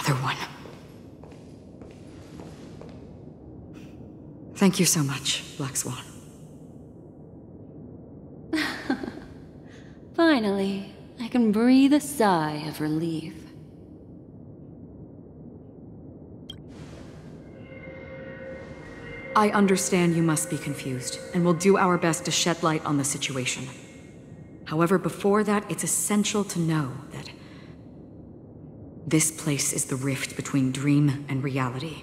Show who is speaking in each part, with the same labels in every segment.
Speaker 1: Another one. Thank you so much, Black Swan.
Speaker 2: Finally, I can breathe a sigh of relief.
Speaker 1: I understand you must be confused, and will do our best to shed light on the situation. However, before that, it's essential to know that this place is the rift between dream and reality.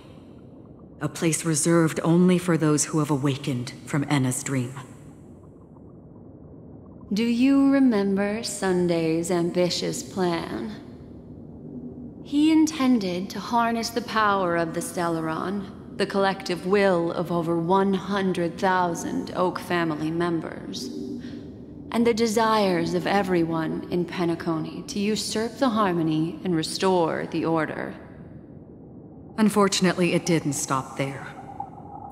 Speaker 1: A place reserved only for those who have awakened from Enna's dream.
Speaker 2: Do you remember Sunday's ambitious plan? He intended to harness the power of the Stellaron, the collective will of over 100,000 Oak family members, and the desires of everyone in Penacony to usurp the harmony and restore the order.
Speaker 1: Unfortunately, it didn't stop there.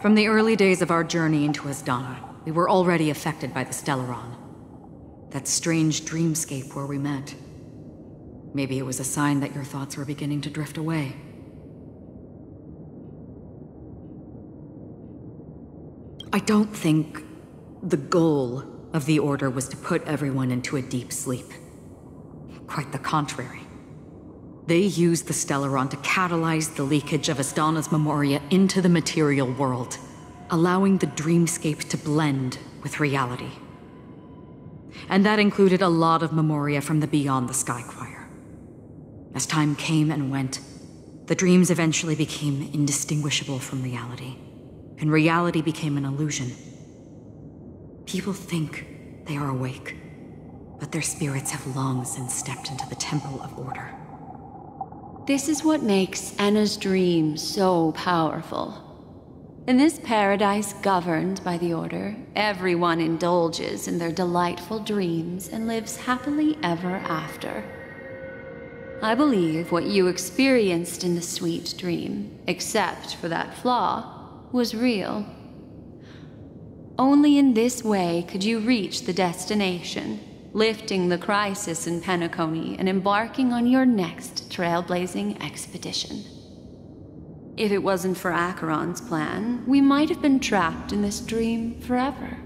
Speaker 1: From the early days of our journey into Asdana, we were already affected by the Stellaron. That strange dreamscape where we met. Maybe it was a sign that your thoughts were beginning to drift away. I don't think the goal of the Order was to put everyone into a deep sleep. Quite the contrary. They used the Stellaron to catalyze the leakage of Asdana's memoria into the material world, allowing the dreamscape to blend with reality. And that included a lot of memoria from the Beyond the Sky Choir. As time came and went, the dreams eventually became indistinguishable from reality, and reality became an illusion. People think they are awake, but their spirits have long since stepped into the Temple of Order.
Speaker 2: This is what makes Enna's dream so powerful. In this paradise governed by the Order, everyone indulges in their delightful dreams and lives happily ever after. I believe what you experienced in the sweet dream, except for that flaw, was real. Only in this way could you reach the destination, lifting the crisis in Penacony and embarking on your next trailblazing expedition. If it wasn't for Acheron's plan, we might have been trapped in this dream forever.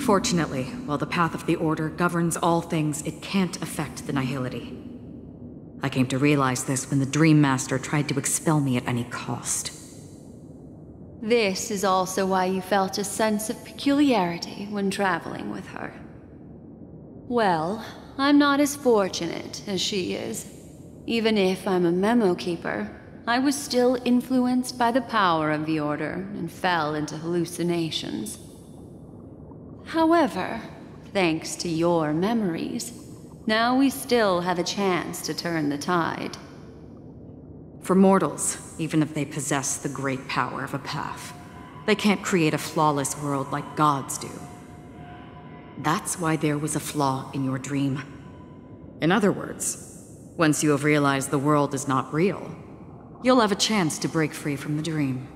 Speaker 1: Fortunately, while the path of the Order governs all things, it can't affect the Nihility. I came to realize this when the Dream Master tried to expel me at any cost.
Speaker 2: This is also why you felt a sense of peculiarity when traveling with her. Well, I'm not as fortunate as she is. Even if I'm a memo keeper, I was still influenced by the power of the Order and fell into hallucinations. However, thanks to your memories, now we still have a chance to turn the tide.
Speaker 1: For mortals, even if they possess the great power of a path, they can't create a flawless world like gods do. That's why there was a flaw in your dream. In other words, once you have realized the world is not real, you'll have a chance to break free from the dream.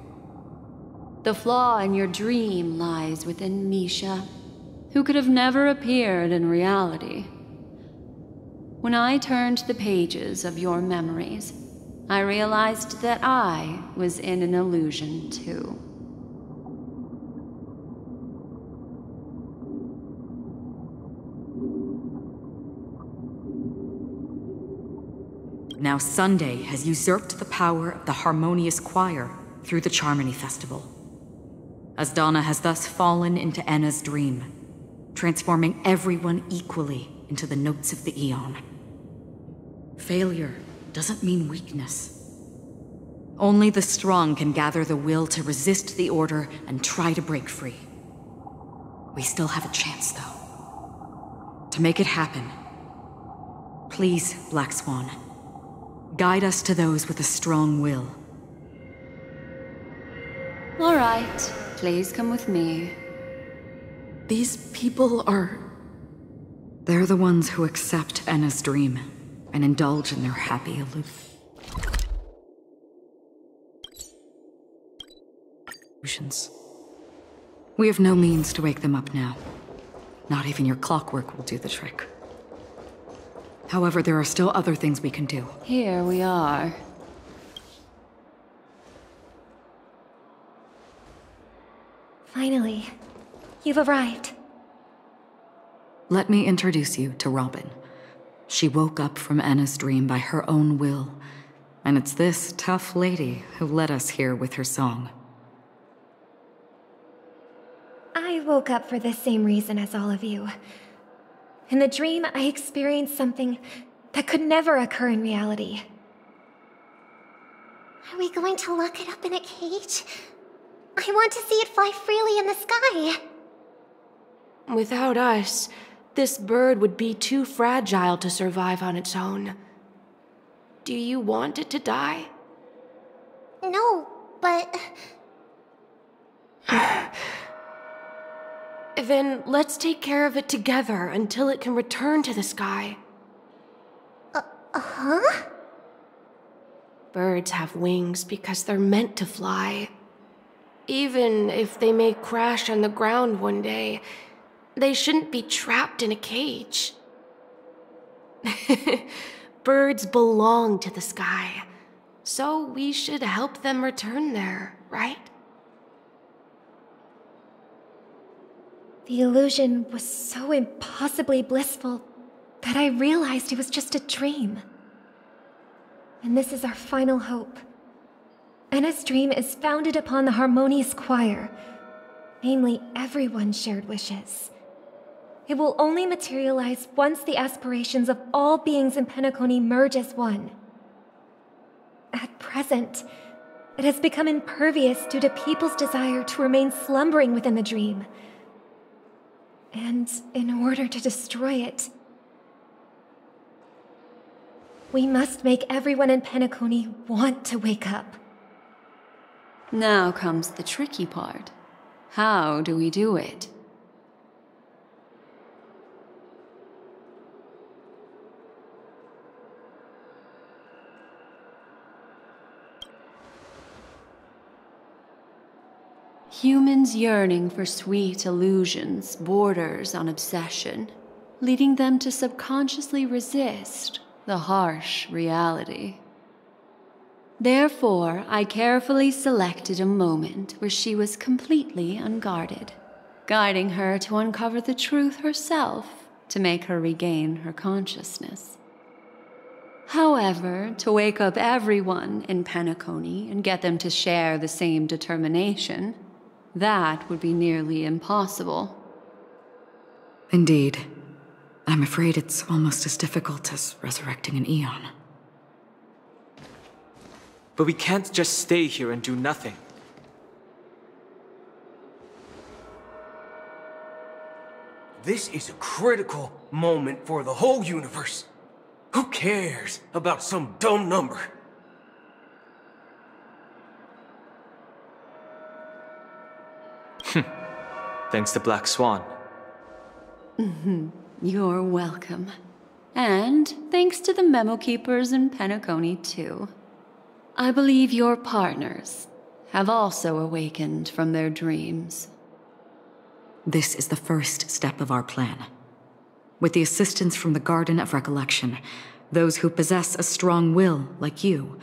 Speaker 2: The flaw in your dream lies within Misha, who could have never appeared in reality. When I turned the pages of your memories, I realized that I was in an illusion too.
Speaker 1: Now Sunday has usurped the power of the Harmonious Choir through the Charmony Festival. Asdana has thus fallen into Enna's dream, transforming everyone equally into the notes of the Eon. Failure doesn't mean weakness. Only the strong can gather the will to resist the Order and try to break free. We still have a chance, though. To make it happen, please, Black Swan, guide us to those with a strong will.
Speaker 2: All right, please come with me.
Speaker 1: These people are... They're the ones who accept Enna's dream and indulge in their happy illusions. We have no means to wake them up now. Not even your clockwork will do the trick. However, there are still other things we can do.
Speaker 2: Here we are.
Speaker 3: Finally, you've arrived.
Speaker 1: Let me introduce you to Robin. She woke up from Anna's dream by her own will, and it's this tough lady who led us here with her song.
Speaker 3: I woke up for the same reason as all of you. In the dream, I experienced something that could never occur in reality.
Speaker 4: Are we going to lock it up in a cage? I want to see it fly freely in the sky.
Speaker 5: Without us, this bird would be too fragile to survive on its own. Do you want it to die?
Speaker 4: No, but...
Speaker 5: Then let's take care of it together until it can return to the sky.
Speaker 4: Huh?
Speaker 5: Birds have wings because they're meant to fly. Even if they may crash on the ground one day, they shouldn't be trapped in a cage. Birds belong to the sky, so we should help them return there, right?
Speaker 3: The illusion was so impossibly blissful that I realized it was just a dream. And this is our final hope. Anna's dream is founded upon the harmonious choir, namely everyone's shared wishes. It will only materialize once the aspirations of all beings in Penacony merge as one. At present, it has become impervious due to people's desire to remain slumbering within the dream. And in order to destroy it, we must make everyone in Penacony want to wake up.
Speaker 2: Now comes the tricky part. How do we do it? Humans yearning for sweet illusions borders on obsession, leading them to subconsciously resist the harsh reality. Therefore, I carefully selected a moment where she was completely unguarded, guiding her to uncover the truth herself to make her regain her consciousness. However, to wake up everyone in Penacony and get them to share the same determination, that would be nearly impossible.
Speaker 1: Indeed. I'm afraid it's almost as difficult as resurrecting an Eon.
Speaker 6: But we can't just stay here and do nothing.
Speaker 7: This is a critical moment for the whole universe. Who cares about some dumb number?
Speaker 6: Thanks to Black Swan.
Speaker 2: You're welcome. And thanks to the memo keepers in Penacony, too. I believe your partners have also awakened from their dreams.
Speaker 1: This is the first step of our plan. With the assistance from the Garden of Recollection, those who possess a strong will, like you,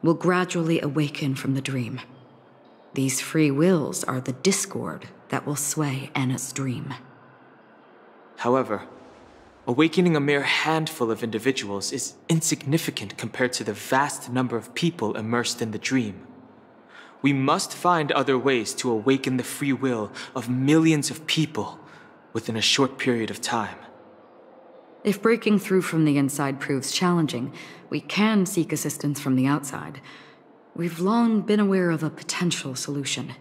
Speaker 1: will gradually awaken from the dream. These free wills are the discord that will sway Anna's dream.
Speaker 6: However, awakening a mere handful of individuals is insignificant compared to the vast number of people immersed in the dream. We must find other ways to awaken the free will of millions of people within a short period of time.
Speaker 1: If breaking through from the inside proves challenging, we can seek assistance from the outside. We've long been aware of a potential solution.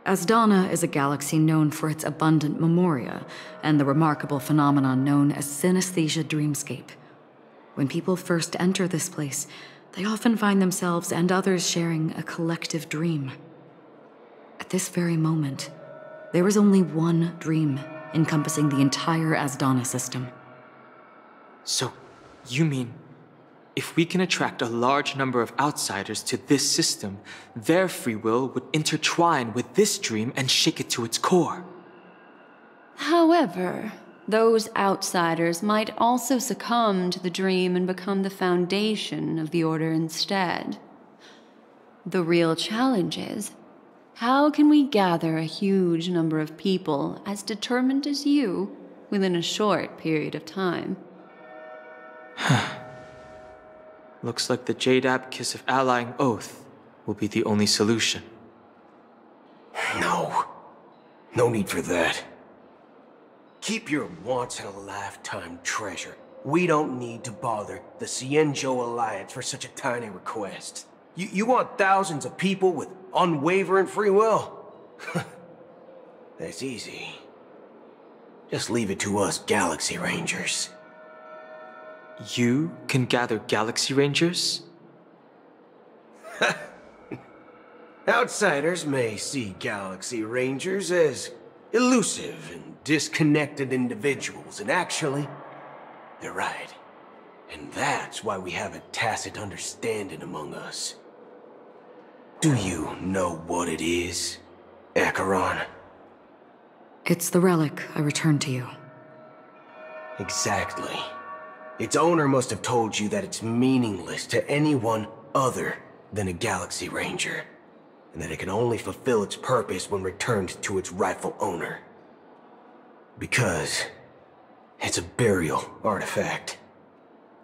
Speaker 1: Asdana is a galaxy known for its abundant memoria and the remarkable phenomenon known as synesthesia dreamscape. When people first enter this place, they often find themselves and others sharing a collective dream. At this very moment, there is only one dream encompassing the entire Asdana system.
Speaker 6: So, you mean, if we can attract a large number of outsiders to this system, their free will would intertwine with this dream and shake it to its core?
Speaker 2: However, those outsiders might also succumb to the dream and become the foundation of the Order instead. The real challenge is, how can we gather a huge number of people as determined as you within a short period of time?
Speaker 6: Looks like the Jade Abacus of Allying Oath will be the only solution.
Speaker 7: No. No need for that. Keep your once-in-a-lifetime treasure. We don't need to bother the Cienjo Alliance for such a tiny request. You want thousands of people with unwavering free will? That's easy. Just leave it to us Galaxy Rangers.
Speaker 6: You can gather Galaxy Rangers?
Speaker 7: Outsiders may see Galaxy Rangers as elusive and disconnected individuals, and actually, they're right. And that's why we have a tacit understanding among us. Do you know what it is, Acheron?
Speaker 1: It's the relic I returned to you.
Speaker 7: Exactly. Its owner must have told you that it's meaningless to anyone other than a Galaxy Ranger, and that it can only fulfill its purpose when returned to its rightful owner. Because it's a burial artifact,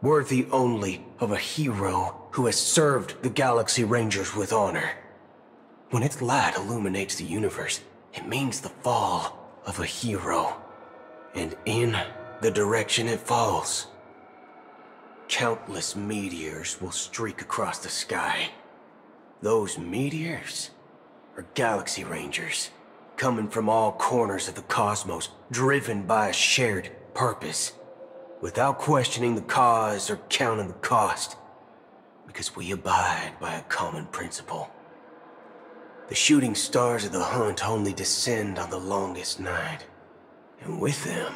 Speaker 7: worthy only of a hero who has served the Galaxy Rangers with honor. When its light illuminates the universe, it means the fall of a hero, and in the direction it falls, countless meteors will streak across the sky. Those meteors are Galaxy Rangers, coming from all corners of the cosmos, driven by a shared purpose, without questioning the cause or counting the cost, because we abide by a common principle. The shooting stars of the hunt only descend on the longest night, and with them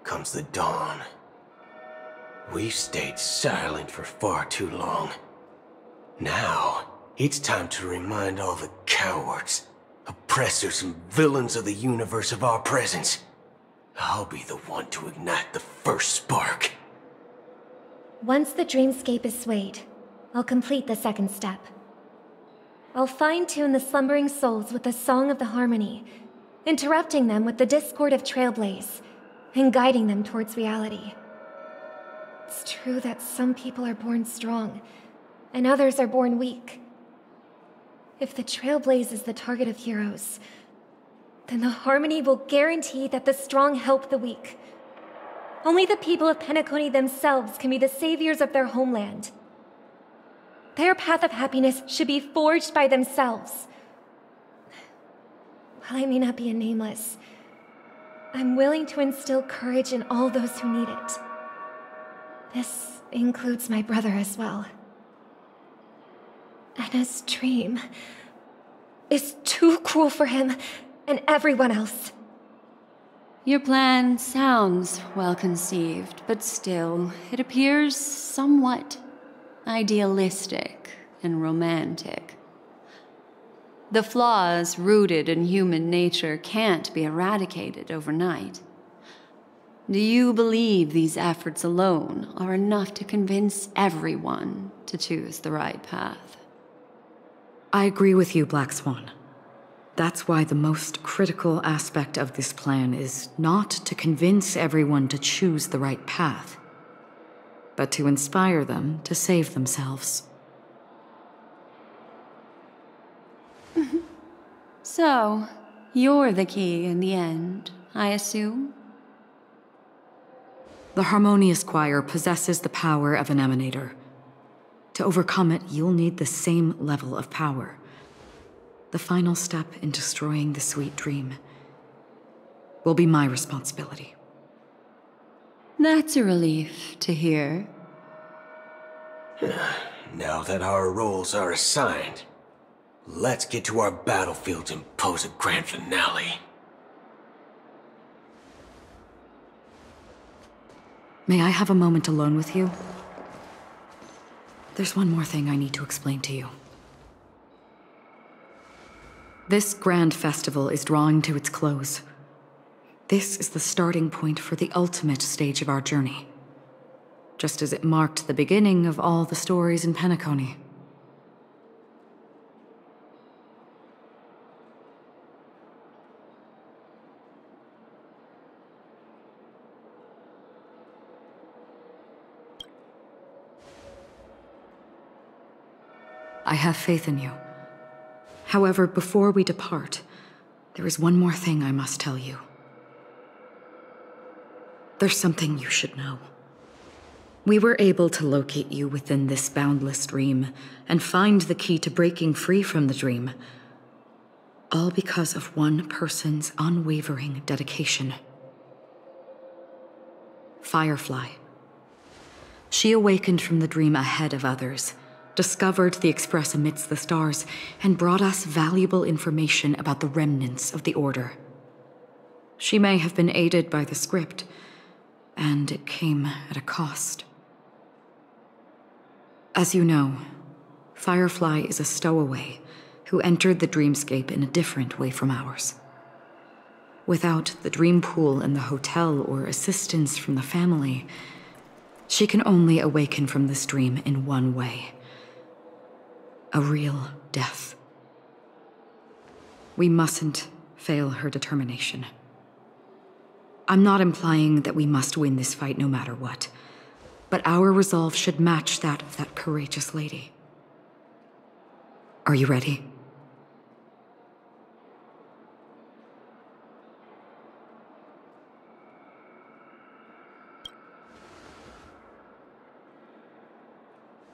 Speaker 7: comes the dawn. We've stayed silent for far too long. Now, it's time to remind all the cowards, oppressors, and villains of the universe of our presence. I'll be the one to ignite the first spark.
Speaker 3: Once the dreamscape is swayed, I'll complete the second step. I'll fine-tune the slumbering souls with the Song of the Harmony, interrupting them with the discord of Trailblaze, and guiding them towards reality. It's true that some people are born strong, and others are born weak. If the Trailblaze is the target of heroes, then the Harmony will guarantee that the strong help the weak. Only the people of Penacony themselves can be the saviors of their homeland. Their path of happiness should be forged by themselves. While I may not be a nameless, I'm willing to instill courage in all those who need it. This includes my brother as well. Anna's dream is too cruel for him and everyone else.
Speaker 2: Your plan sounds well conceived, but still, it appears somewhat idealistic and romantic. The flaws rooted in human nature can't be eradicated overnight. Do you believe these efforts alone are enough to convince everyone to choose the right path?
Speaker 1: I agree with you, Black Swan. That's why the most critical aspect of this plan is not to convince everyone to choose the right path, but to inspire them to save themselves.
Speaker 2: So, you're the key in the end, I assume?
Speaker 1: The Harmonious Choir possesses the power of an emanator. To overcome it, you'll need the same level of power. The final step in destroying the sweet dream will be my responsibility.
Speaker 2: That's a relief to hear.
Speaker 7: Now that our roles are assigned, let's get to our battlefields and pose a grand finale.
Speaker 1: May I have a moment alone with you? There's one more thing I need to explain to you. This grand festival is drawing to its close. This is the starting point for the ultimate stage of our journey, just as it marked the beginning of all the stories in Penacony. I have faith in you. However, before we depart, there is one more thing I must tell you. There's something you should know. We were able to locate you within this boundless dream and find the key to breaking free from the dream. All because of one person's unwavering dedication. Firefly. She awakened from the dream ahead of others, discovered the Express amidst the stars, and brought us valuable information about the remnants of the Order. She may have been aided by the script, and it came at a cost. As you know, Firefly is a stowaway who entered the dreamscape in a different way from ours. Without the dream pool in the hotel or assistance from the family, she can only awaken from this dream in one way. A real death. We mustn't fail her determination. I'm not implying that we must win this fight no matter what, but our resolve should match that of that courageous lady. Are you ready?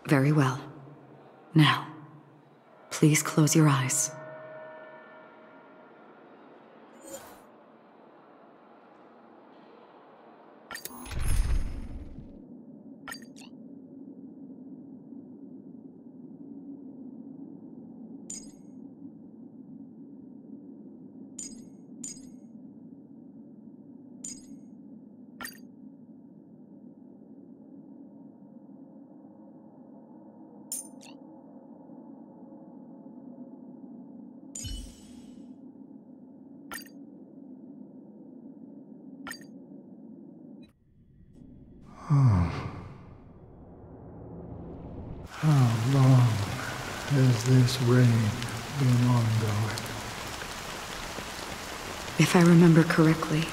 Speaker 1: Very well. Now, please close your eyes.
Speaker 8: How long has this rain been ongoing?
Speaker 1: If I remember correctly,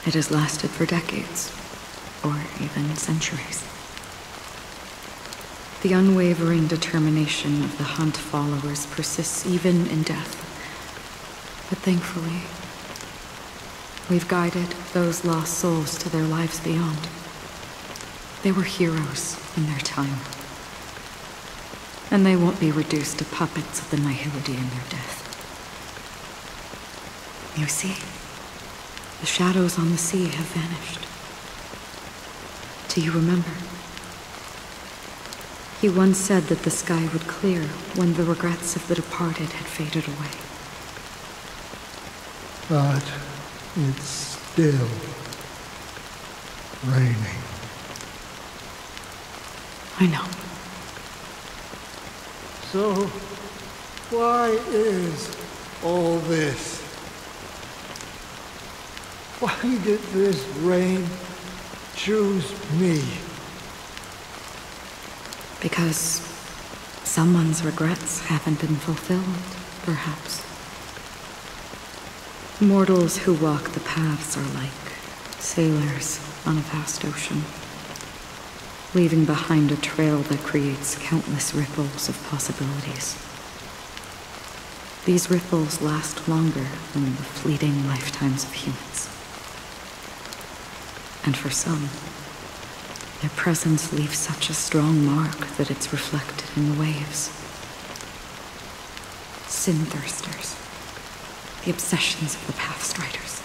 Speaker 1: it has lasted for decades, or even centuries. The unwavering determination of the Hunt followers persists even in death. But thankfully, we've guided those lost souls to their lives beyond. They were heroes in their time. And they won't be reduced to puppets of the Nihility in their death. You see, the shadows on the sea have vanished. Do you remember? He once said that the sky would clear when the regrets of the departed had faded away.
Speaker 8: But it's still raining.
Speaker 1: I know.
Speaker 8: So, why is all this? Why did this rain choose me?
Speaker 1: Because someone's regrets haven't been fulfilled, perhaps. Mortals who walk the paths are like sailors on a vast ocean, leaving behind a trail that creates countless ripples of possibilities. These ripples last longer than the fleeting lifetimes of humans. And for some, their presence leaves such a strong mark that it's reflected in the waves. Sin-thirsters, the obsessions of the Pathstriders.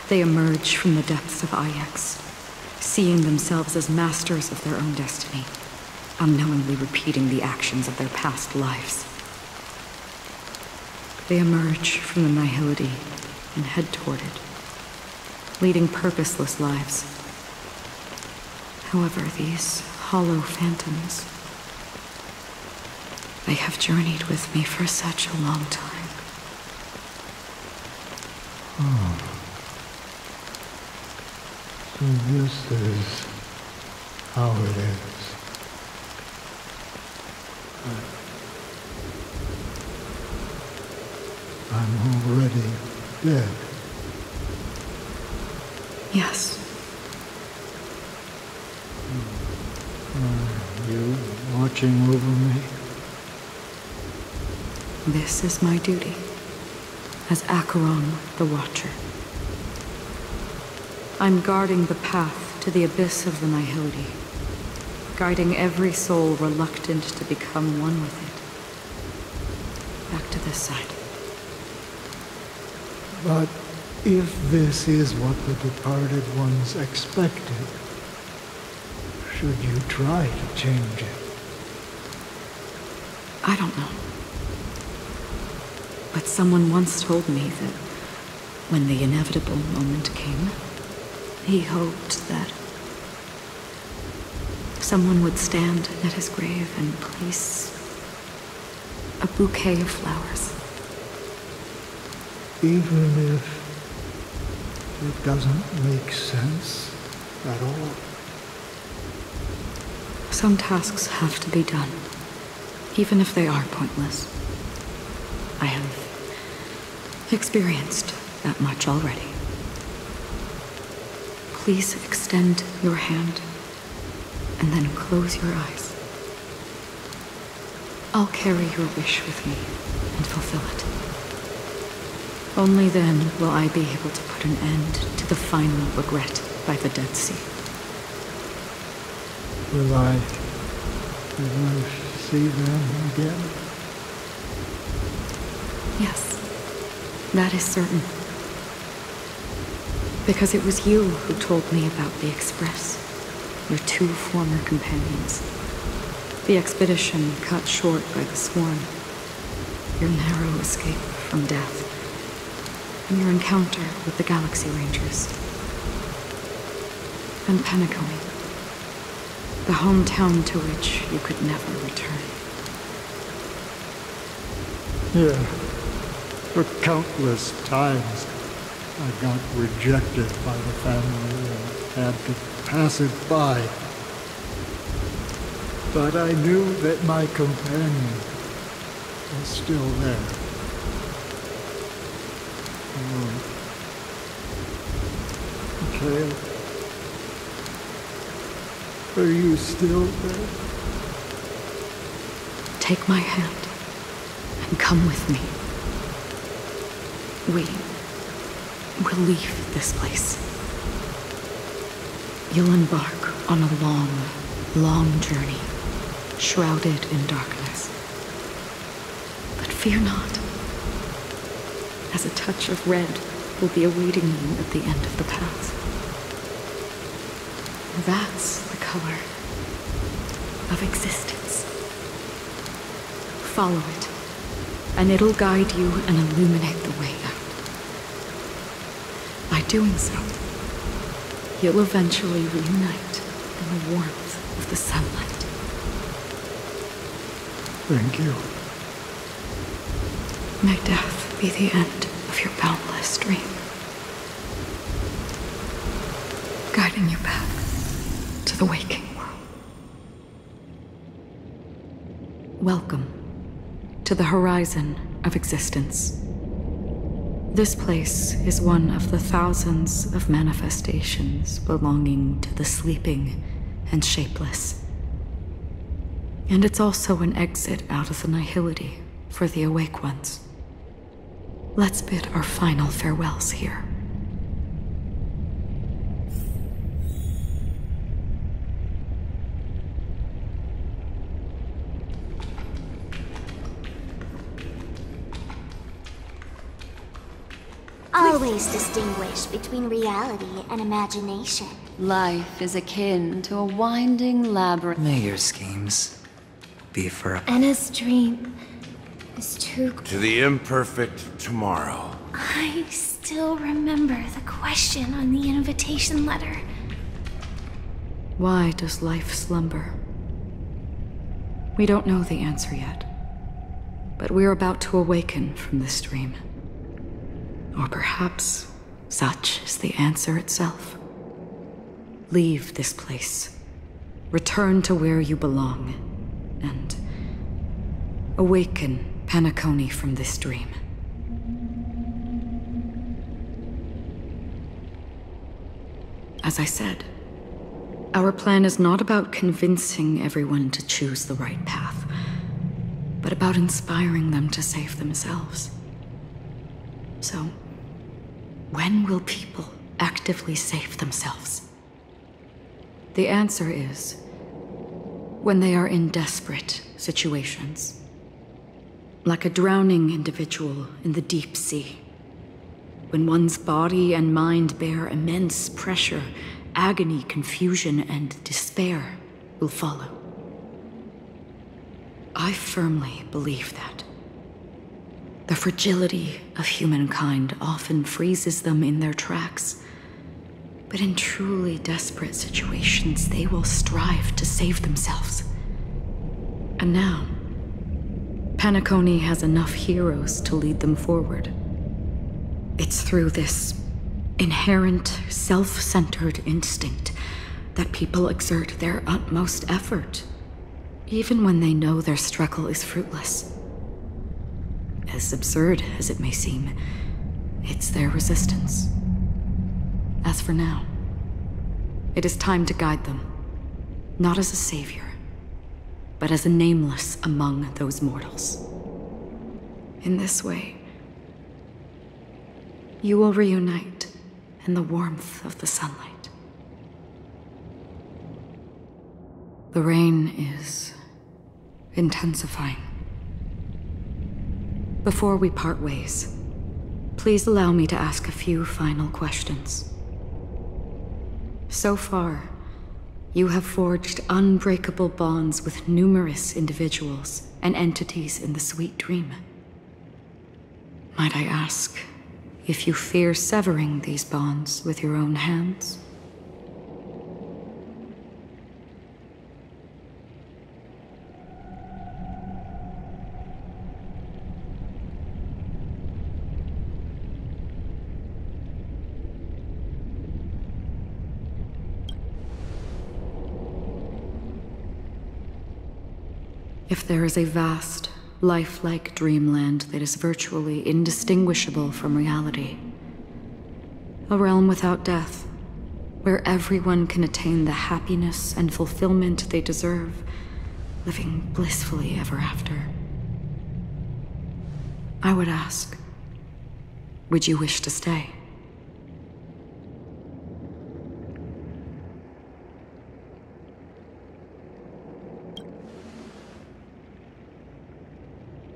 Speaker 1: They emerge from the depths of Ix, seeing themselves as masters of their own destiny, unknowingly repeating the actions of their past lives. They emerge from the Nihility and head toward it, leading purposeless lives. However, these hollow phantoms, they have journeyed with me for such a long time.
Speaker 8: And this is how it is. I'm already dead.
Speaker 1: Yes.
Speaker 8: Are you watching over me?
Speaker 1: This is my duty as Acheron the Watcher. I'm guarding the path to the abyss of the Nihility, guiding every soul reluctant to become one with it. Back to this side.
Speaker 8: But if this is what the departed ones expected, should you try to change it?
Speaker 1: I don't know. But someone once told me that when the inevitable moment came, he hoped that someone would stand at his grave and place a bouquet of flowers.
Speaker 8: Even if it doesn't make sense at all.
Speaker 1: Some tasks have to be done, even if they are pointless. I have experienced that much already. Please extend your hand and then close your eyes. I'll carry your wish with me and fulfill it. Only then will I be able to put an end to the final regret by the Dead Sea.
Speaker 8: Will I ever see them again?
Speaker 1: Yes, that is certain. Because it was you who told me about the Express, your two former companions. The expedition cut short by the Swarm, your narrow escape from death, and your encounter with the Galaxy Rangers. And Penacony, the hometown to which you could never return.
Speaker 8: Yeah. For countless times, I got rejected by the family and had to pass it by. But I knew that my companion was still there. Kale, are you still there?
Speaker 1: Take my hand and come with me. We will leave this place. You'll embark on a long, long journey, shrouded in darkness. But fear not, as a touch of red will be awaiting you at the end of the path. That's the color of existence. Follow it, and it'll guide you and illuminate the way out. By doing so, you'll eventually reunite in the warmth of the sunlight.
Speaker 8: Thank you.
Speaker 1: May death be the end of your boundless dream, guiding you back to the waking world. Welcome to the horizon of existence. This place is one of the thousands of manifestations belonging to the sleeping and shapeless. And it's also an exit out of the nihility for the awake ones. Let's bid our final farewells here.
Speaker 4: Always distinguish between reality and imagination.
Speaker 2: Life is akin to a winding labyrinth.
Speaker 9: May your schemes be for
Speaker 3: Anna's dream is too...
Speaker 10: To the imperfect tomorrow.
Speaker 4: I still remember the question on the invitation letter.
Speaker 1: Why does life slumber? We don't know the answer yet, but we're about to awaken from this dream. Or perhaps such is the answer itself. leave this place, return to where you belong, and awaken Penacony from this dream. As I said, our plan is not about convincing everyone to choose the right path, but about inspiring them to save themselves. So, when will people actively save themselves? The answer is when they are in desperate situations. Like a drowning individual in the deep sea. When one's body and mind bear immense pressure, agony, confusion, and despair will follow. I firmly believe that. The fragility of humankind often freezes them in their tracks. But in truly desperate situations, they will strive to save themselves. And now, Penacony has enough heroes to lead them forward. It's through this inherent, self-centered instinct that people exert their utmost effort, even when they know their struggle is fruitless. As absurd as it may seem, it's their resistance. As for now, it is time to guide them, not as a savior, but as a nameless among those mortals. In this way, you will reunite in the warmth of the sunlight. The rain is intensifying. Before we part ways, please allow me to ask a few final questions. So far, you have forged unbreakable bonds with numerous individuals and entities in the Sweet Dream. Might I ask if you fear severing these bonds with your own hands? If there is a vast, lifelike dreamland that is virtually indistinguishable from reality, a realm without death, where everyone can attain the happiness and fulfillment they deserve, living blissfully ever after, I would ask, would you wish to stay?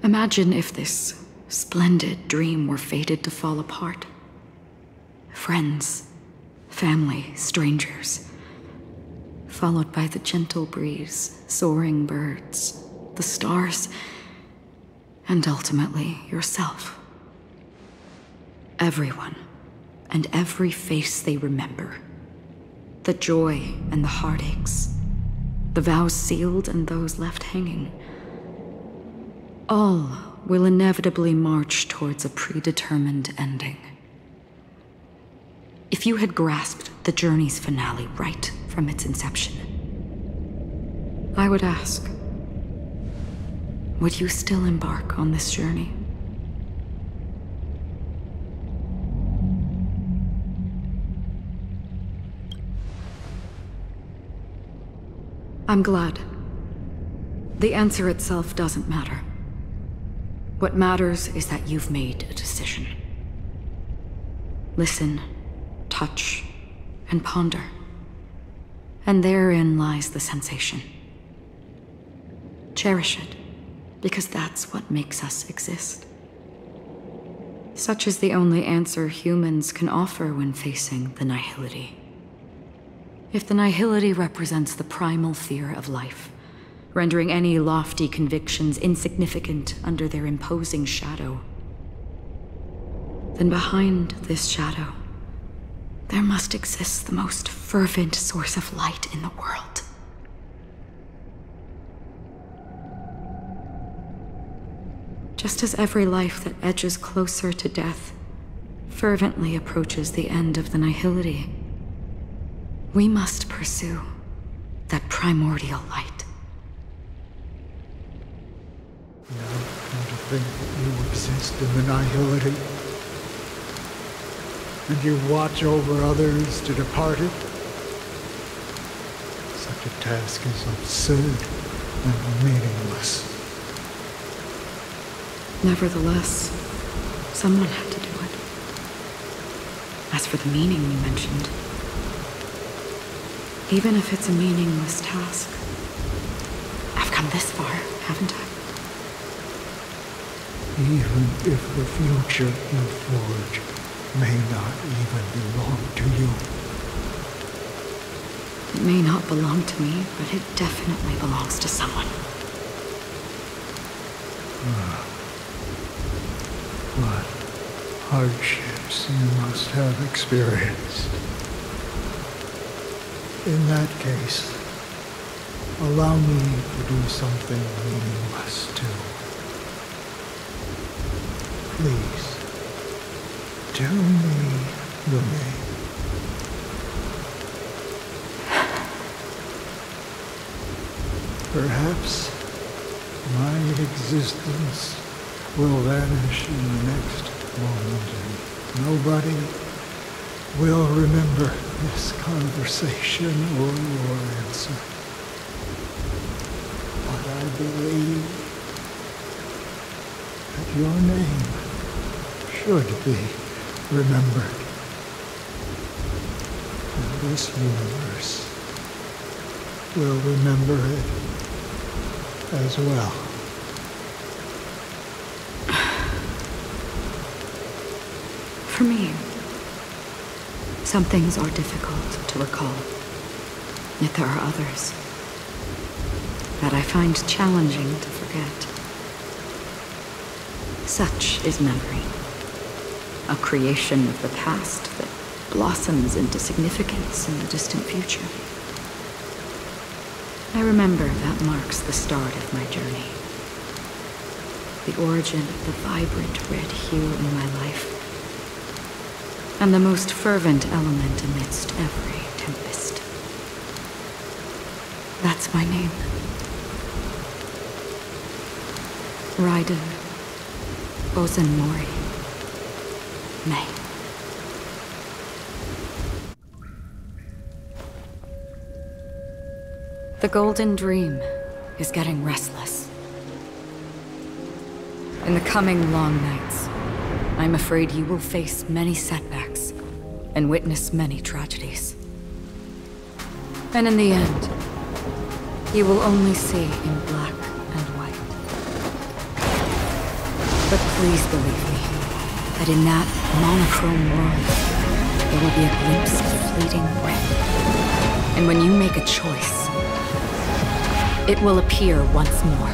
Speaker 1: Imagine if this splendid dream were fated to fall apart. Friends, family, strangers, followed by the gentle breeze, soaring birds, the stars, and ultimately yourself. Everyone, and every face they remember. The joy and the heartaches, the vows sealed and those left hanging. All will inevitably march towards a predetermined ending. If you had grasped the journey's finale right from its inception, I would ask, would you still embark on this journey? I'm glad. The answer itself doesn't matter. What matters is that you've made a decision. Listen, touch, and ponder. And therein lies the sensation. Cherish it, because that's what makes us exist. Such is the only answer humans can offer when facing the nihility. If the nihility represents the primal fear of life, rendering any lofty convictions insignificant under their imposing shadow, then behind this shadow, there must exist the most fervent source of light in the world. Just as every life that edges closer to death fervently approaches the end of the nihility, We must pursue that primordial light.
Speaker 8: Now come to think that you exist in the nihility, and you watch over others to depart it. Such a task is absurd and meaningless.
Speaker 1: Nevertheless, someone had to do it. As for the meaning you mentioned, even if it's a meaningless task, I've come this far, haven't I?
Speaker 8: Even if the future you forge may not even belong to you.
Speaker 1: It may not belong to me, but it definitely belongs to someone.
Speaker 8: What hardships you must have experienced. In that case, allow me to do something meaningless too. Please, tell me your name. Perhaps my existence will vanish in the next moment, and nobody will remember this conversation or your answer. But I believe that your name should be remembered. And this universe will remember it as well.
Speaker 1: For me, some things are difficult to recall, yet there are others that I find challenging to forget. Such is memory, a creation of the past that blossoms into significance in the distant future. I remember that marks the start of my journey, the origin of the vibrant red hue in my life, and the most fervent element amidst every tempest. That's my name. Raiden Ozenmori May. The Golden Dream is getting restless. In the coming long nights, I'm afraid you will face many setbacks and witness many tragedies. And in the end, you will only see in black and white. But please believe me, that in that monochrome world, there will be a glimpse of fleeting red. And when you make a choice, it will appear once more.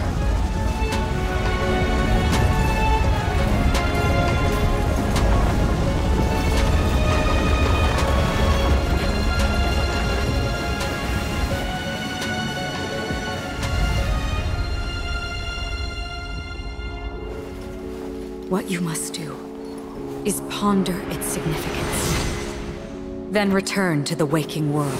Speaker 1: What you must do is ponder its significance, then return to the waking world.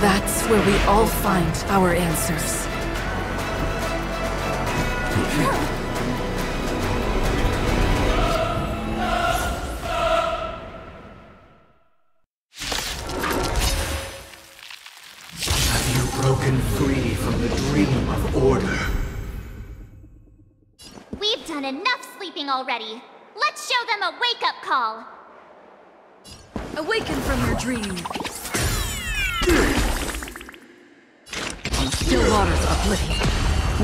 Speaker 1: That's where we all find our answers.
Speaker 7: Have you broken free from the dream of order?
Speaker 4: We've done enough sleeping already. Let's show them a wake-up call.
Speaker 1: Awaken from your dream. Still waters oblivion.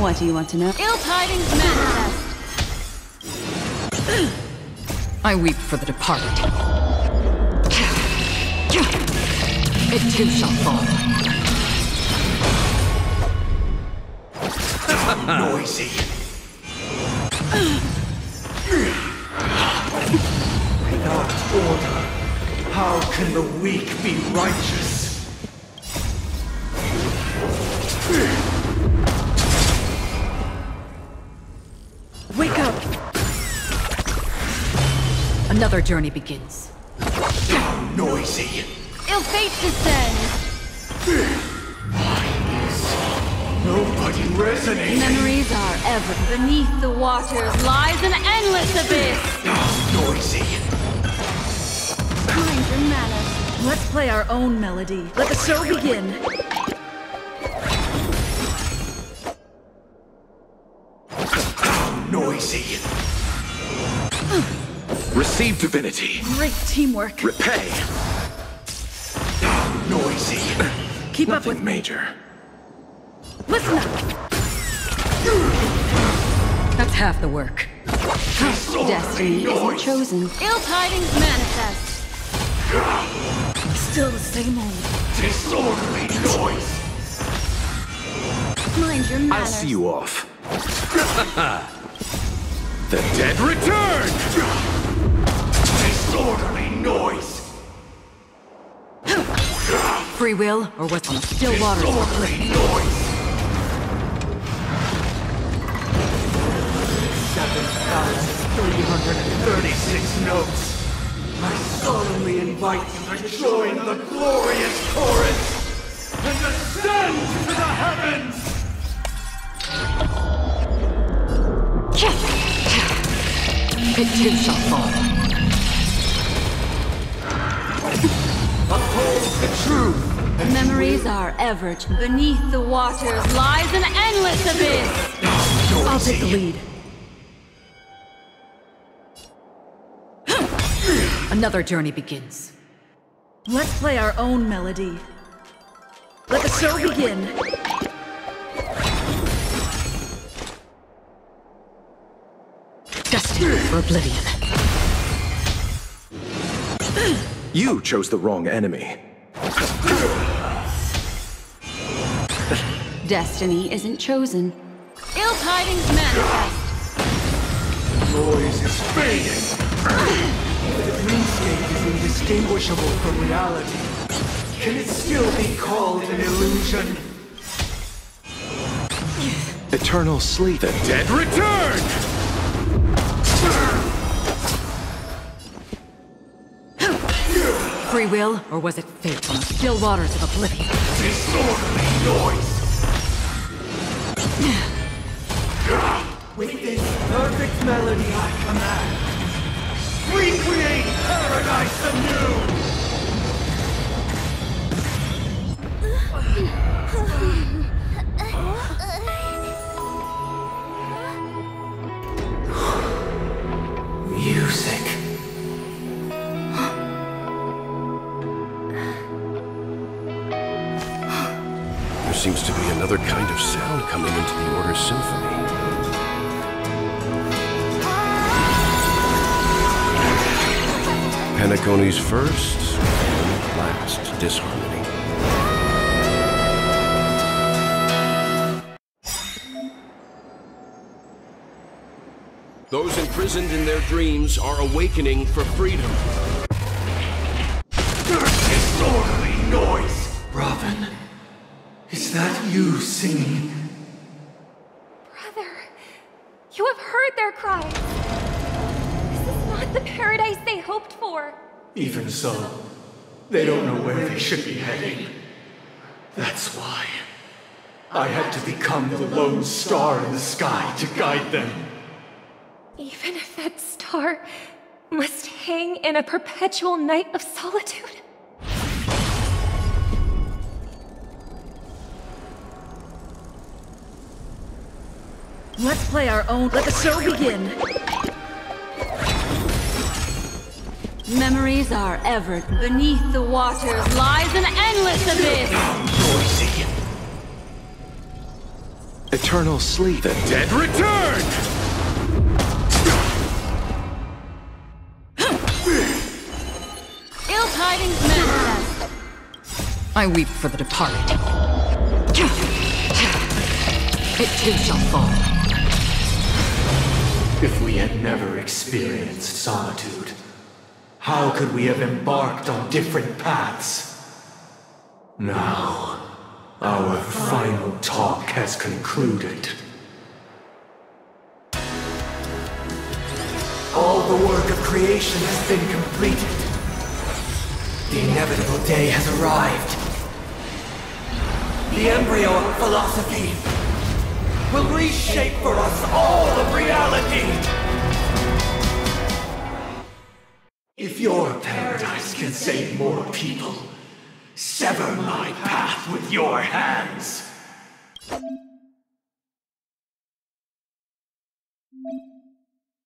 Speaker 2: What do you want to know? Ill tidings manifest.
Speaker 1: I weep for the departed. It too shall fall.
Speaker 7: Noisy. Without order, how can the weak be righteous?
Speaker 1: Wake up! Another journey begins.
Speaker 7: Noisy.
Speaker 2: Ill fate descends.
Speaker 7: Nobody resonating.
Speaker 2: Memories are ever. Beneath the waters lies an endless abyss.
Speaker 7: Noisy.
Speaker 2: Mind your manners.
Speaker 1: Let's play our own melody. Let the show begin.
Speaker 7: Noisy.
Speaker 10: Receive divinity.
Speaker 1: Great teamwork.
Speaker 10: Repay.
Speaker 7: Noisy.
Speaker 1: Keep up
Speaker 10: Nothing
Speaker 1: with...
Speaker 10: major.
Speaker 1: Listen up! That's half the work.
Speaker 2: Destiny isn't chosen. Ill tidings manifest.
Speaker 1: Still the same old.
Speaker 7: Disorderly noise.
Speaker 2: Mind your manners.
Speaker 10: I'll see you off. The dead return!
Speaker 7: Disorderly noise.
Speaker 1: Free will, or what's on the still waters?
Speaker 7: Disorderly noise. 7,336 notes. I solemnly invite you to join the glorious chorus and ascend to the heavens!
Speaker 1: It too shall fall.
Speaker 7: Uphold the truth!
Speaker 2: Memories are ever. Beneath the waters lies an endless abyss.
Speaker 1: I'll take the lead. Another journey begins. Let's play our own melody. Let the show begin. Destined for oblivion.
Speaker 10: You chose the wrong enemy.
Speaker 2: Destiny isn't chosen. Ill tidings manifest.
Speaker 7: Noise is fading! The dreamscape is indistinguishable from reality. Can it still be called an illusion?
Speaker 10: Eternal sleep. The dead return!
Speaker 1: Free will, or was it fate on the still waters of oblivion?
Speaker 7: Disorderly noise! With this perfect melody I command, recreate paradise anew! Music.
Speaker 11: There seems to be another kind of sound coming into the Order's symphony. Penacony's first and last disharmony. Those imprisoned in their dreams are awakening for freedom.
Speaker 7: Disorderly noise! Robin, is that you singing?
Speaker 3: Brother, you have heard their cries. This is not the paradise they hoped for.
Speaker 7: Even so, they don't know where they should be heading. That's why I had to become the lone star in the sky to guide them.
Speaker 3: Even if that star must hang in a perpetual night of solitude.
Speaker 1: Let's play our own. Let the show begin.
Speaker 2: Memories are ever. Beneath the waters lies an endless abyss.
Speaker 7: Noisy.
Speaker 10: Eternal sleep. The dead return!
Speaker 2: Ill tidings manifest.
Speaker 1: I weep for the departed. It too shall fall.
Speaker 7: If we had never experienced solitude, how could we have embarked on different paths? Now, our final talk has concluded. All the work of creation has been completed. The inevitable day has arrived. The embryo of philosophy will reshape for us all of reality. If your paradise can save more people, sever my path with your hands.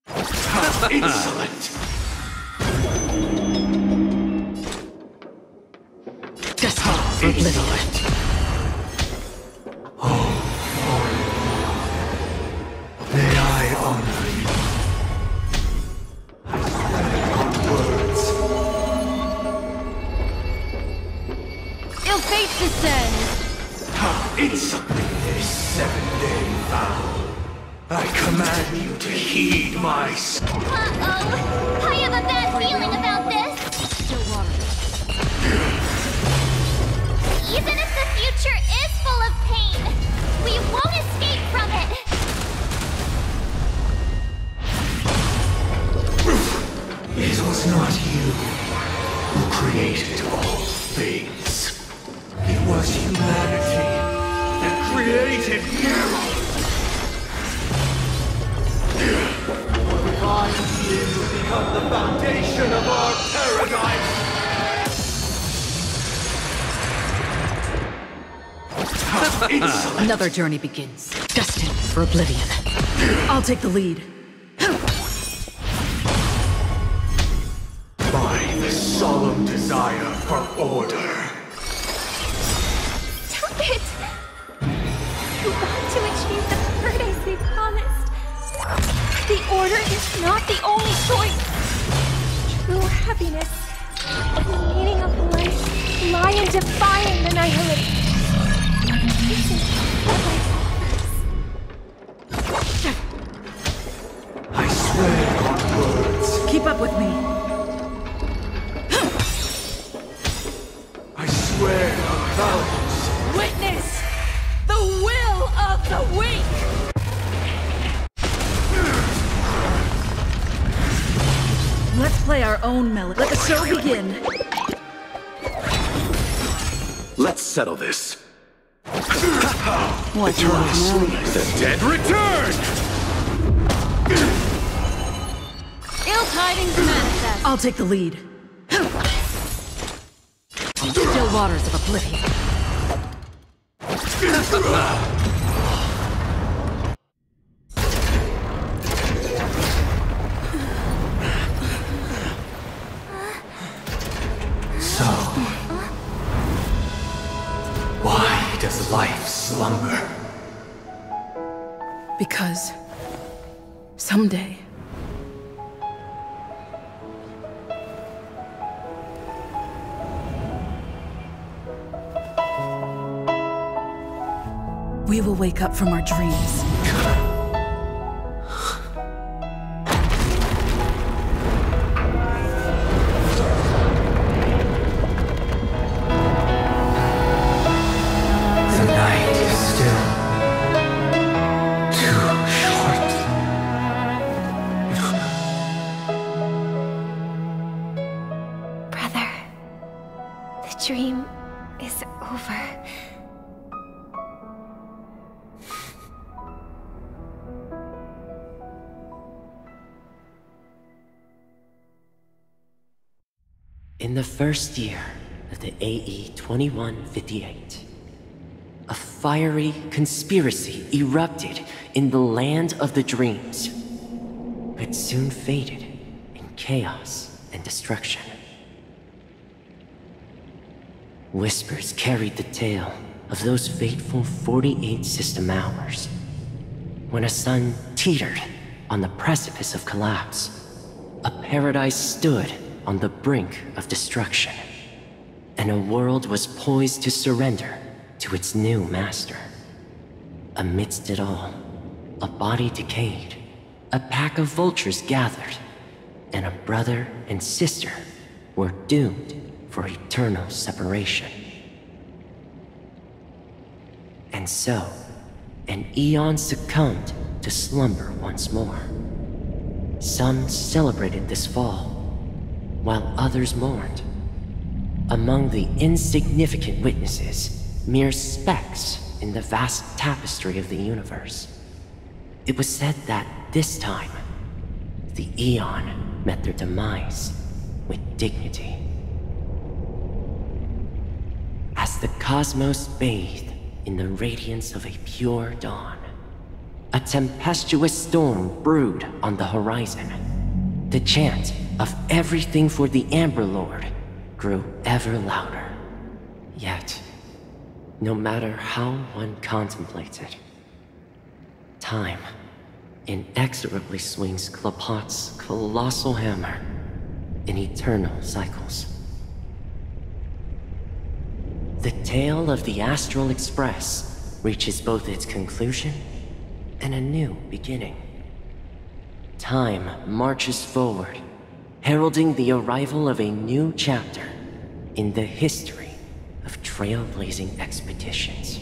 Speaker 7: How insolent!
Speaker 1: How insolent!
Speaker 7: May I honor you? I swear on words.
Speaker 2: Ill fate descend!
Speaker 7: How insolent this 7-day vow. I command you to heed my...
Speaker 4: Uh-oh! I have a bad feeling about this!
Speaker 2: Don't worry.
Speaker 4: Even if the future is full of pain, we won't escape from it!
Speaker 7: It was not you who created all things. It was humanity that created you! Divine being will become the foundation of our paradise! How insolent!
Speaker 1: Another journey begins, destined for oblivion. I'll take the lead.
Speaker 7: By the solemn desire for order.
Speaker 3: Stop it! We want to achieve the paradise they promised. The order is not the only choice. True happiness and the meaning of life lie in defying the nihility. This is what
Speaker 7: I swear on words.
Speaker 1: Keep up with me.
Speaker 7: I swear on values.
Speaker 2: Witness the will of the weak!
Speaker 1: Let's play our own melody. Let the show begin.
Speaker 10: Let's settle this.
Speaker 2: What
Speaker 10: Eternal sleep. The dead return!
Speaker 2: Ill tidings manifest.
Speaker 1: I'll take the lead. On the still waters of oblivion.
Speaker 7: So, why does life slumber?
Speaker 1: Because someday we will wake up from our dreams.
Speaker 7: The night is still too short.
Speaker 3: Brother, the dream is over.
Speaker 12: In the first year of the AE 2158, a fiery conspiracy erupted in the land of the dreams, but soon faded in chaos and destruction. Whispers carried the tale of those fateful 48 system hours, when a sun teetered on the precipice of collapse. A paradise stood on the brink of destruction, and a world was poised to surrender to its new master. Amidst it all, a body decayed, a pack of vultures gathered, and a brother and sister were doomed for eternal separation. And so, an eon succumbed to slumber once more. Some celebrated this fall, while others mourned. Among the insignificant witnesses, mere specks in the vast tapestry of the universe, it was said that this time, the Eon met their demise with dignity. As the cosmos bathed in the radiance of a pure dawn, a tempestuous storm brewed on the horizon. The chant of everything for the Amber Lord grew ever louder. Yet, no matter how one contemplates it, time inexorably swings Klapot's colossal hammer in eternal cycles. The tale of the Astral Express reaches both its conclusion and a new beginning. Time marches forward, heralding the arrival of a new chapter in the history of trailblazing expeditions.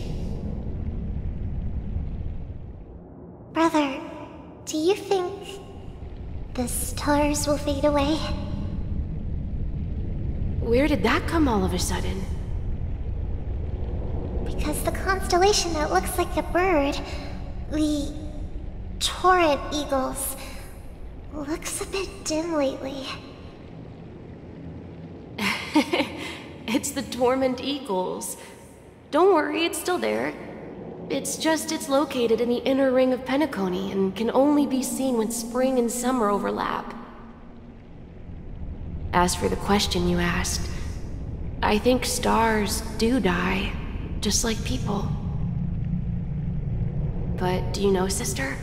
Speaker 4: Brother, do you think the stars will fade away?
Speaker 5: Where did that come all of a sudden?
Speaker 4: Because the constellation that looks like a bird, the Torrent Eagles, looks a bit dim lately.
Speaker 5: It's the Torment Eagles. Don't worry, it's still there. It's located in the inner ring of Penacony and can only be seen when spring and summer overlap. As for the question you asked, I think stars do die, just like people. But do you know, sister?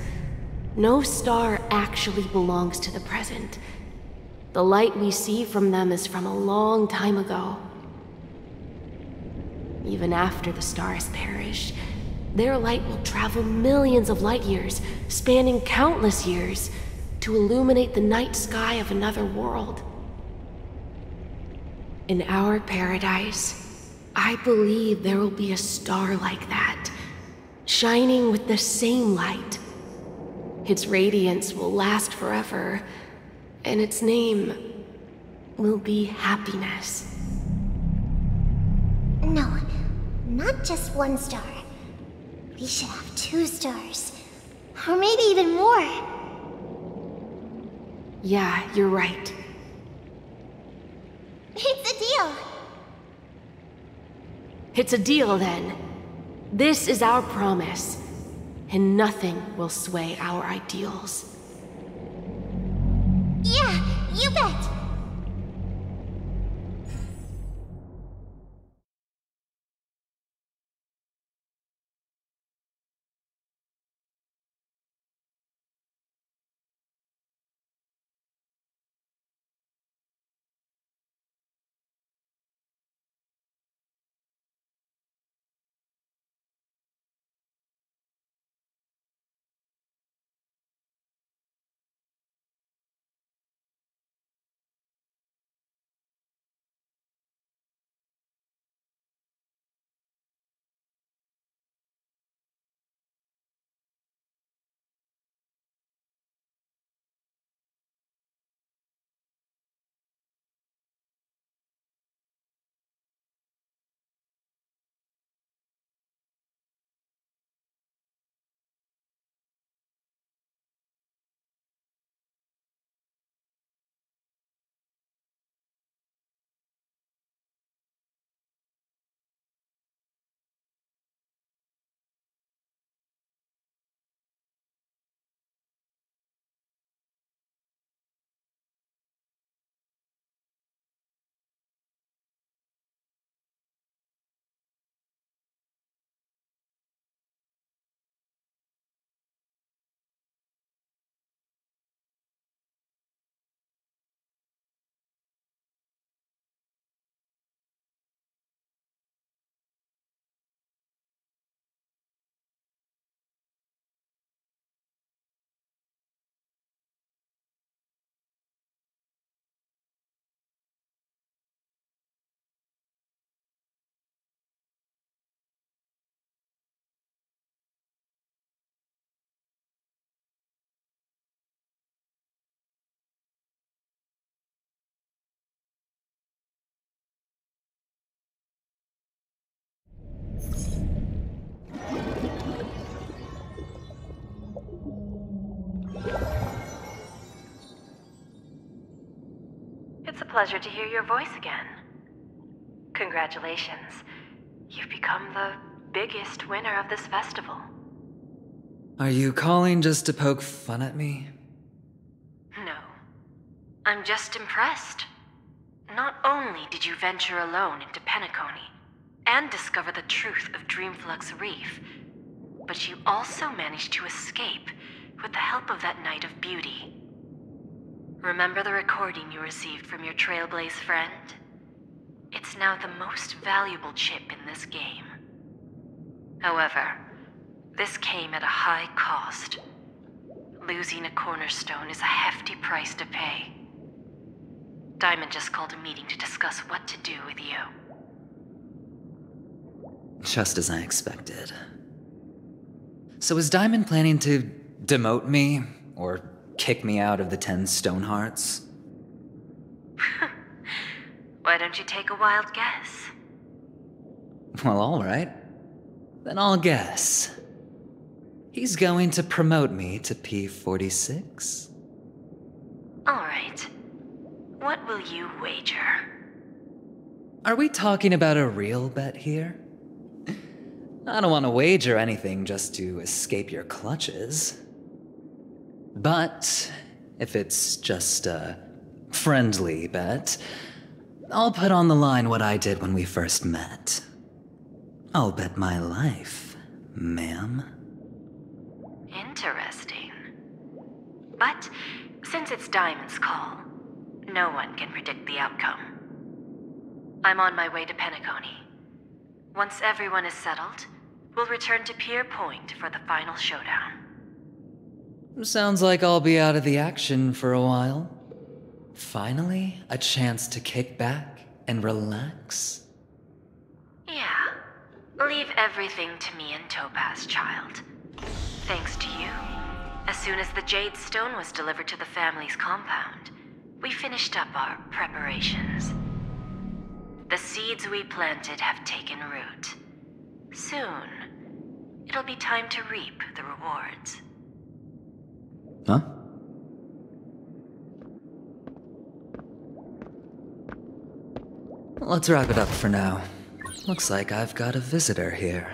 Speaker 5: No star actually belongs to the present. The light we see from them is from a long time ago. Even after the stars perish, their light will travel millions of light years, spanning countless years, to illuminate the night sky of another world. In our paradise, I believe there will be a star like that, shining with the same light. Its radiance will last forever, and its name will be happiness.
Speaker 4: No, not just one star. We should have 2 stars. Or maybe even more.
Speaker 5: Yeah, you're right.
Speaker 4: It's a deal.
Speaker 5: It's a deal, then. This is our promise, and nothing will sway our ideals.
Speaker 4: Yeah, you bet.
Speaker 13: pleasure to hear your voice again. Congratulations. You've become the biggest winner of this festival.
Speaker 9: Are you calling just to poke fun at me?
Speaker 13: No. I'm just impressed. Not only did you venture alone into Penacony and discover the truth of Dreamflux Reef, but you also managed to escape with the help of that Knight of Beauty. Remember the recording you received from your Trailblaze friend? It's now the most valuable chip in this game. However, this came at a high cost. Losing a cornerstone is a hefty price to pay. Diamond just called a meeting to discuss what to do with you.
Speaker 9: Just as I expected. So is Diamond planning to demote me, or kick me out of the 10 Stonehearts?
Speaker 13: Why don't you take a wild guess?
Speaker 9: Well, alright. Then I'll guess. He's going to promote me to P46?
Speaker 13: Alright. What will you wager?
Speaker 9: Are we talking about a real bet here? I don't want to wager anything just to escape your clutches. But if it's just a friendly bet, I'll put on the line what I did when we first met. I'll bet my life, ma'am.
Speaker 13: Interesting. But since it's Diamond's call, no one can predict the outcome. I'm on my way to Penacony. Once everyone is settled, we'll return to Pier Point for the final showdown.
Speaker 9: Sounds like I'll be out of the action for a while. Finally, a chance to kick back and relax.
Speaker 13: Yeah. Leave everything to me and Topaz, child. Thanks to you, as soon as the Jade Stone was delivered to the family's compound, we finished up our preparations. The seeds we planted have taken root. Soon, it'll be time to reap the rewards.
Speaker 9: Huh? Let's wrap it up for now. Looks like I've got a visitor here.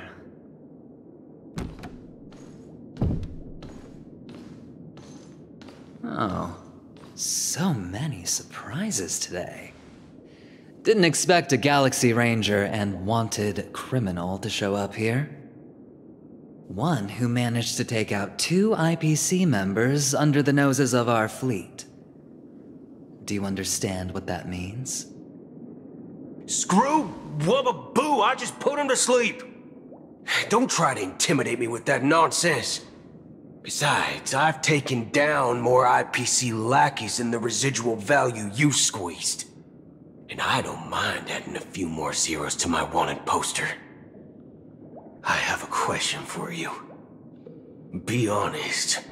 Speaker 9: Oh, so many surprises today. Didn't expect a Galaxy Ranger and wanted criminal to show up here. One who managed to take out 2 IPC members under the noses of our fleet. Do you understand what that means?
Speaker 7: Screw Wubba Boo, I just put him to sleep. Don't try to intimidate me with that nonsense. Besides, I've taken down more IPC lackeys than the residual value you squeezed. And I don't mind adding a few more zeros to my wanted poster. I have a question for you. Be honest,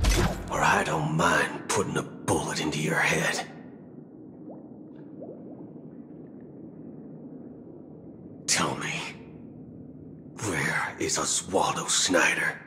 Speaker 7: or I don't mind putting a bullet into your head. Tell me, where is Oswaldo Snyder?